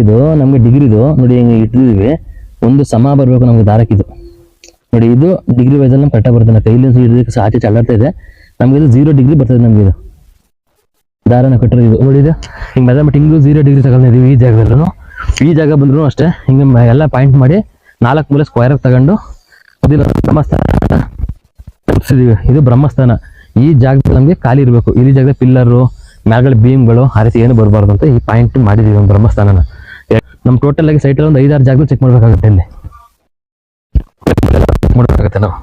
ಇದು ನಮ್ಗೆ ಡಿಗ್ರಿದು ನೋಡಿ ಹಿಂಗೆ ಇಟ್ಟಿದೀವಿ, ಒಂದು ಸಮ ಬರ್ಬೇಕು ನಮ್ಗೆ ದಾರಕ್ಕಿದು ನೋಡಿ. ಇದು ಡಿಗ್ರಿ ವೈಸ್ ಅಲ್ಲಿ ಕರೆಕ್ಟಾಗಿ ಬರ್ತದೆ. ಕೈಲಿ ಹಿಡಿದಕ್ಕೆ ಆಚೆ ಚಳ್ಳಾಡ್ತಾ ಇದೆ, ನಮ್ಗೆ ಇದು 0 ಡಿಗ್ರಿ ಬರ್ತದೆ. ನಮ್ಗೆ ಇದು ದಾರನ ಕಟ್ಟಿರೋದು ನೋಡಿ, ಇದು ಹಿಂಗೆ ಮೆಜರ್ಮೆಂಟ್ ಹಿಂಗೂ 0 ಡಿಗ್ರಿ ತಗೊಂಡಿದ್ದೀವಿ. ಈ ಜಾಗದಲ್ಲೂ ಈ ಜಾಗ ಬಂದ್ರು ಅಷ್ಟೇ ಹಿಂಗೆ ಎಲ್ಲ ಪಾಯಿಂಟ್ ಮಾಡಿ 4 ಮೂಲೆ ಸ್ಕ್ವೇರ್ ತಗೊಂಡು ಬ್ರಹ್ಮಸ್ಥಾನ ತಪ್ಪಿಸಿದೀವಿ. ಇದು ಬ್ರಹ್ಮಸ್ಥಾನ. ಈ ಜಾಗದಲ್ಲಿ ನಮ್ಗೆ ಖಾಲಿ ಇರಬೇಕು. ಈ ಜಾಗದ ಪಿಲ್ಲರು ಮ್ಯಾಲ್ಗಡೆ ಬೀಮ್ಗಳು ಆ ರೀತಿ ಏನು ಬರಬಾರ್ದು ಅಂತ ಈ ಪಾಯಿಂಟ್ ಮಾಡಿದೀವಿ ಒಂದು ಬ್ರಹ್ಮಸ್ಥಾನನ. ನಮ್ ಟೋಟಲ್ ಆಗಿ ಸೈಟ್ ಒಂದು 5-6 ಜಾಗದಲ್ಲಿ ಚೆಕ್ ಮಾಡ್ಬೇಕಾಗುತ್ತೆ. ಇಲ್ಲಿ ಚೆಕ್ ಮಾಡ್ಬೇಕಾಗತ್ತೆ ನಾವು.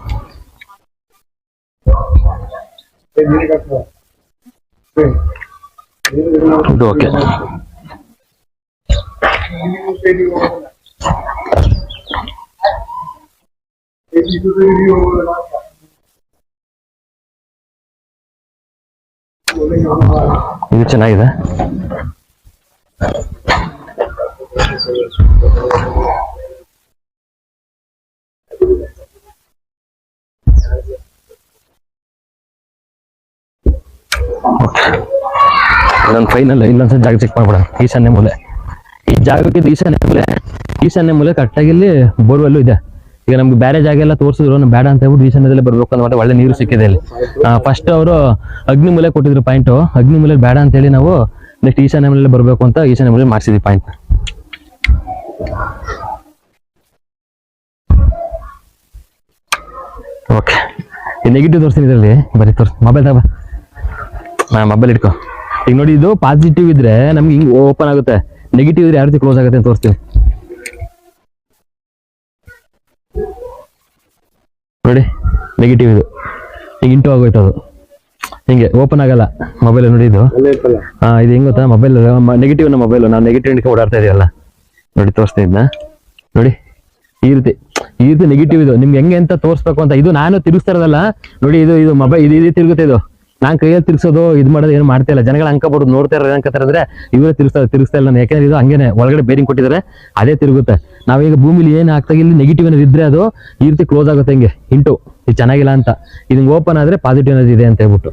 ಇದು ಓಕೆ. ಇದು ಚೆನ್ನಾಗಿದೆ. ಇದೊಂದು ಫೈನಲ್. ಇಲ್ಲೊಂದ್ಸಲ ಜಾಗ ಚೆಕ್ ಮಾಡ್ಬಿಡ. ಈಶಾನ್ಯ ಮೂಲೆ, ಈ ಜಾಗಕ್ಕೆ ಈಶಾನ್ಯ ಮೂಲೆ ಕರೆಕ್ಟಾಗಿ ಇಲ್ಲಿ ಬೋರ್ವೆಲ್ಲು ಇದೆ. ಈಗ ನಮ್ಗೆ ಬೇರೆ ಜಾಗ ಎಲ್ಲ ತೋರಿಸಿದ್ರು ಬೇಡ ಅಂತ ಹೇಳ್ಬಿಟ್ಟು ಈಶಾನ್ಯದಲ್ಲೇ ಬರ್ಬೇಕು ಅಂತ ಒಳ್ಳೆ ನೀರು ಸಿಕ್ಕಿದೆ ಇಲ್ಲಿ. ಫಸ್ಟ್ ಅವರು ಅಗ್ನಿ ಮೂಲೆ ಕೊಟ್ಟಿದ್ರು ಪಾಯಿಂಟು, ಅಗ್ನಿ ಮೂಲೆ ಬೇಡ ಅಂತ ಹೇಳಿ ನಾವು ನೆಕ್ಸ್ಟ್ ಈಶಾನ್ಯ ಮೂಲೆ ಬರ್ಬೇಕು ಅಂತ ಈಶಾನ್ಯ ಮೂಲೆ ಮಾಡಿಸಿದ್ವಿ ಪಾಯಿಂಟ್. ಓಕೆ, ಈ ನೆಗೆಟಿವ್ ತೋರಿಸ್ತೀನಿ ಇದರಲ್ಲಿ. ಬರೀ ತೋರಿಸಿ ಮೊಬೈಲ್ ತಗೋ, ಮೊಬೈಲ್ ಇಟ್ಕೋ. ಈಗ ನೋಡಿ, ಇದು ಪಾಸಿಟಿವ್ ಇದ್ರೆ ನಮ್ಗೆ ಹಿಂಗ್ ಓಪನ್ ಆಗುತ್ತೆ, ನೆಗೆಟಿವ್ ಇದ್ರೆ ಯಾವ ರೀತಿ ಕ್ಲೋಸ್ ಆಗುತ್ತೆ ಅಂತ ತೋರಿಸ್ತೀವಿ ನೋಡಿ. ನೆಗೆಟಿವ್ ಇದು ಈಗ ಇಂಟು ಆಗೋಯ್ತು, ಅದು ಹಿಂಗೆ ಓಪನ್ ಆಗಲ್ಲ ಮೊಬೈಲ್. ನೋಡಿ ಇದು ಇದು ಹೆಂಗ್ ಗೊತ್ತಾ, ಮೊಬೈಲ್ ನೆಗೆಟಿವ್ ನ ಮೊಬೈಲ್ ನಾವು ನೆಗೆಟಿವ್ ಇಟ್ಕೊಂಡು ಓಡಾಡ್ತಾ ಇದೀವಲ್ಲ ನೋಡಿ. ತೋರಿಸ್ತೀನಿ ಇದನ್ನ ನೋಡಿ, ಈ ರೀತಿ ನೆಗೆಟಿವ್ ಇದು ನಿಮ್ಗೆ ಹೆಂಗೆ ಅಂತ ತೋರಿಸ್ಬೇಕು ಅಂತ. ಇದು ನಾನು ತಿರುಗಿಸ್ತಾ ಇರೋದಲ್ಲ ನೋಡಿ, ಇದು ಮೊಬೈಲ್ ಇದು ತಿರುಗುತ್ತೆ. ಇದು ನಾನ್ ಕೈಯಲ್ಲಿ ತಿರ್ಸೋದು ಇದು ಮಾಡೋದು ಏನು ಮಾಡ್ತಾ ಇಲ್ಲ. ಜನಗಳ ಅಂಕ ಬರೋದು ನೋಡ್ತಾ ಇರೋದು ಏನಂತಾರೆ ಅಂದ್ರೆ ಇವರೇ ತಿರುಗಿಸ್ತಾ ಇಲ್ಲ. ಯಾಕಂದ್ರೆ ಇದು ಹಂಗೇನೆ ಒಳಗಡೆ ಬೇರಿಂಗ್ ಕೊಟ್ಟಿದ್ದಾರೆ, ಅದೇ ತಿರುಗುತ್ತೆ. ನಾವೀಗ ಭೂಮಿಲಿ ಏನ್ ಆಗ್ತಾ ಇಲ್ಲಿ ನೆಗೆಟಿವ್ ಏನಾದ್ರು ಇದ್ರೆ ಅದು ಈ ರೀತಿ ಕ್ಲೋಸ್ ಆಗುತ್ತೆ ಹಿಂಗೆ ಇಂಟು. ಇದು ಚೆನ್ನಾಗಿಲ್ಲ ಅಂತ. ಇದು ಓಪನ್ ಆದ್ರೆ ಪಾಸಿಟಿವ್ ಏನಾದ್ರು ಇದೆ ಅಂತ ಹೇಳ್ಬಿಟ್ಟು